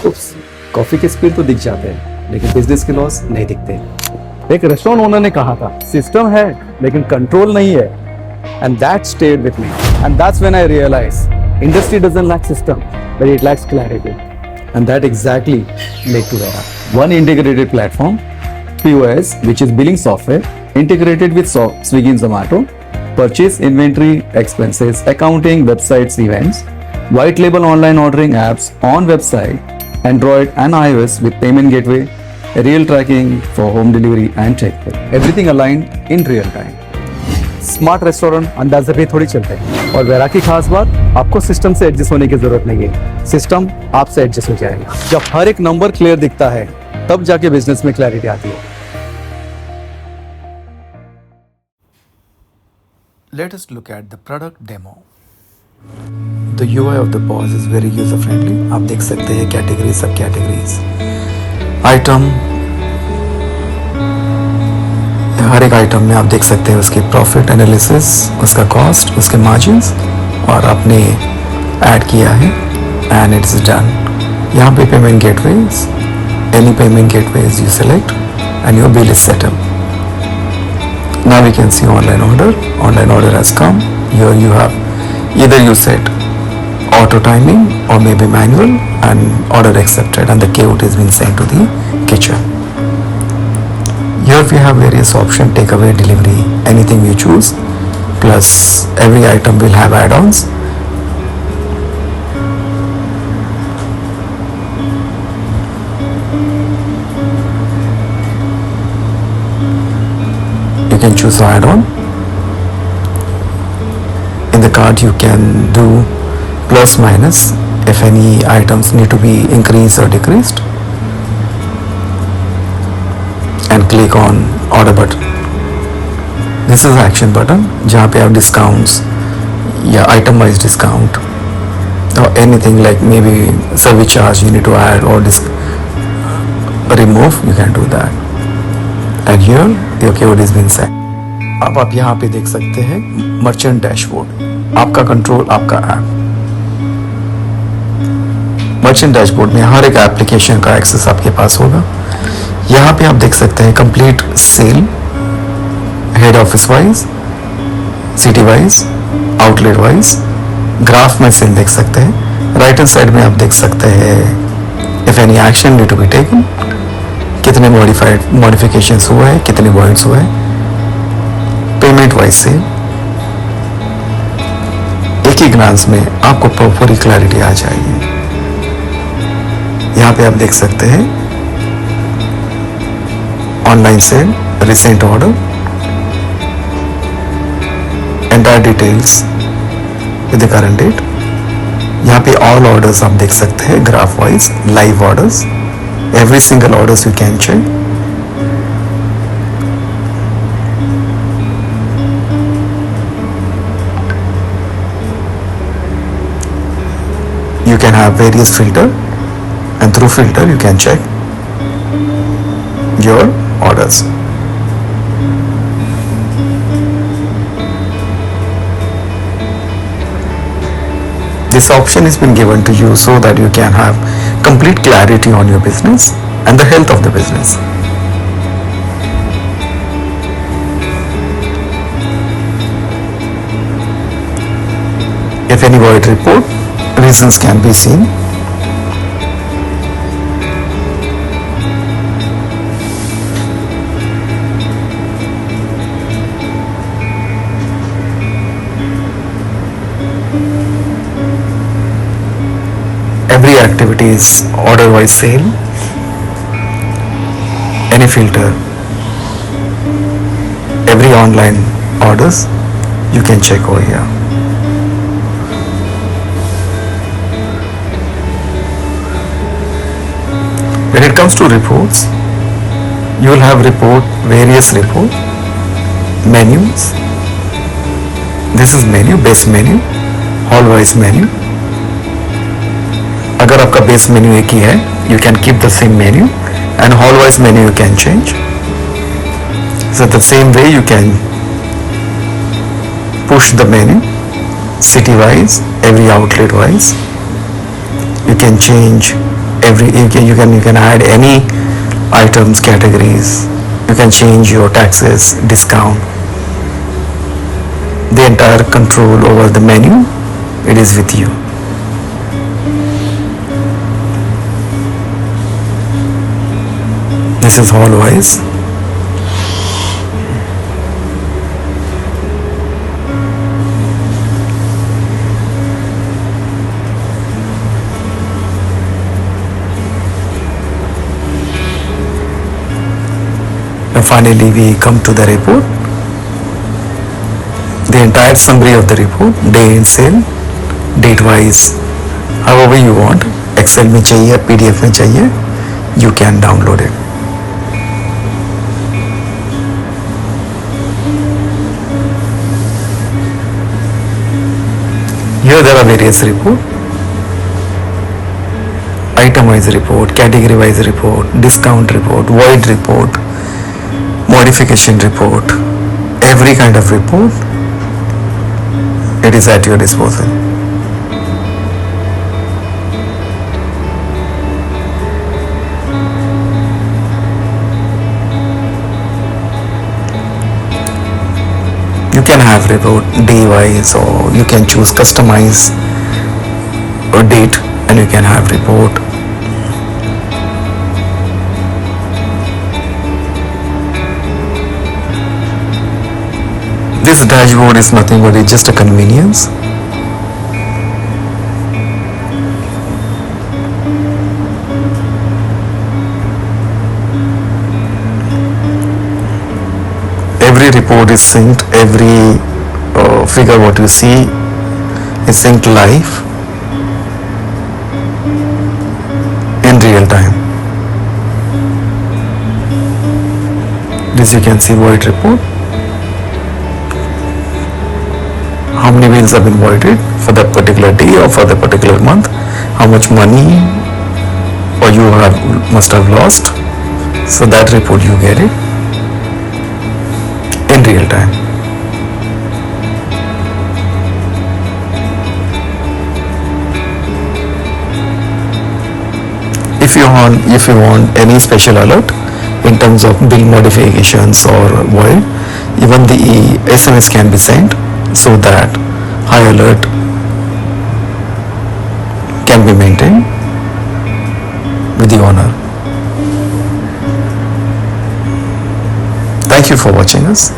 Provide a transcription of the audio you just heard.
उप्स, coffee के spill तो दिख जाते हैं लेकिन बिजनेस के लॉस नहीं दिखते। एक रेस्टोरेंट ओनर ने कहा था सिस्टम है लेकिन कंट्रोल नहीं है, and that stayed with me, and that's when I realise industry doesn't lack system but it lacks clarity, and that exactly led to Vera, one integrated platform POS, which is billing software integrated with Swiggy and Zomato, purchase, inventory, expenses, accounting, websites, events, white label online ordering apps on website, Android and iOS with payment gateway, real tracking for home delivery and check. Everything aligned in real time. Smart restaurant अंदाजे पे थोड़ी चलते हैं, और vera की खास बात, आपको सिस्टम से एडजस्ट होने की जरूरत नहीं है, सिस्टम आपसे एडजस्ट हो जाएगा। जब हर एक नंबर क्लियर दिखता है तब जाके बिजनेस में क्लैरिटी आती है। Let us look at the product demo. The UI of the POS is very user friendly. आप देख सकते हैं कैटेगरी, सब कैटेगरीज, आइटम, हर एक आइटम में आप देख सकते हैं उसकी प्रॉफिट एनालिसिस, उसका कॉस्ट, उसके मार्जिन्स, और आपने ऐड किया है एंड इट्स डन। यहाँ पे payment gateways, any payment gateways you select and your bill is setup. Now we can see online order. Online order has come. Here you have either you set auto timing or maybe manual, and order accepted, and the code has been sent to the kitchen. Here we have various options: takeaway, delivery, anything you choose. Plus every item will have add-ons. You can choose add-on. In the cart you can do plus minus if any items need to be increased or decreased, and click on order button. This is action button जहाँ पे आप discounts या item wise discount or anything like maybe service charge you need to add or remove, you can do that. And here your code is been set. अब आप यहाँ पे देख सकते हैं मर्चेंट डैशबोर्ड, आपका कंट्रोल, आपका ऐप। मर्चेंट डैशबोर्ड में हर एक एप्लीकेशन का एक्सेस आपके पास होगा। यहाँ पे आप देख सकते हैं complete sale, head office wise, city wise, outlet wise, graph में सेल देख सकते हैं। राइट हैंड साइड में आप देख सकते हैं if any action need to be taken, कितने मॉडिफिकेशंस हुए हैं, कितने वॉइड्स हुए हैं, पेमेंट वाइज से एक ही ग्लांस में आपको पूरी क्लैरिटी आ जाएगी। यहाँ पे आप देख सकते हैं online sale, recent order, entire details with the current date. यहाँ पे ऑल ऑर्डर्स आप देख सकते हैं graph wise, live orders, every single orders you can check. You can have various filter, and through filter you can check your orders. This option has been given to you so that you can have complete clarity on your business and the health of the business. If any void report, reasons can be seen. Every activity is order wise sale, any filter, every online orders you can check over here. When it comes to reports, you will have various report, menus. This is menu, base menu, hall wise menu. अगर आपका base menu एक ही है, you can keep the same menu, and hall wise menu you can change. So the same way you can push the menu city wise, every outlet wise. You can change You can add any items, categories. You can change your taxes, discount. The entire control over the menu, it is with you. This is Hallwise. And finally we come to the report. The entire summary of the report, day in sale, date wise, however you want. Excel में चाहिए, PDF में चाहिए, you can download it. Here there are various reports. Item wise report, category wise report, discount report, void report, modification report, every kind of report, it is at your disposal. You can have report day wise, or you can choose customize or date, and you can have report. This dashboard is nothing but it's just a convenience. Every report is synced, every figure what you see is synced live in real time. This you can see void report. How many bills have been voided for that particular day or for that particular month, how much money or you must have lost. So that report you get it in real time. If you want any special alert in terms of bill modifications or void, even the SMS can be sent, so that high alert can be maintained with the owner. Thank you for watching us.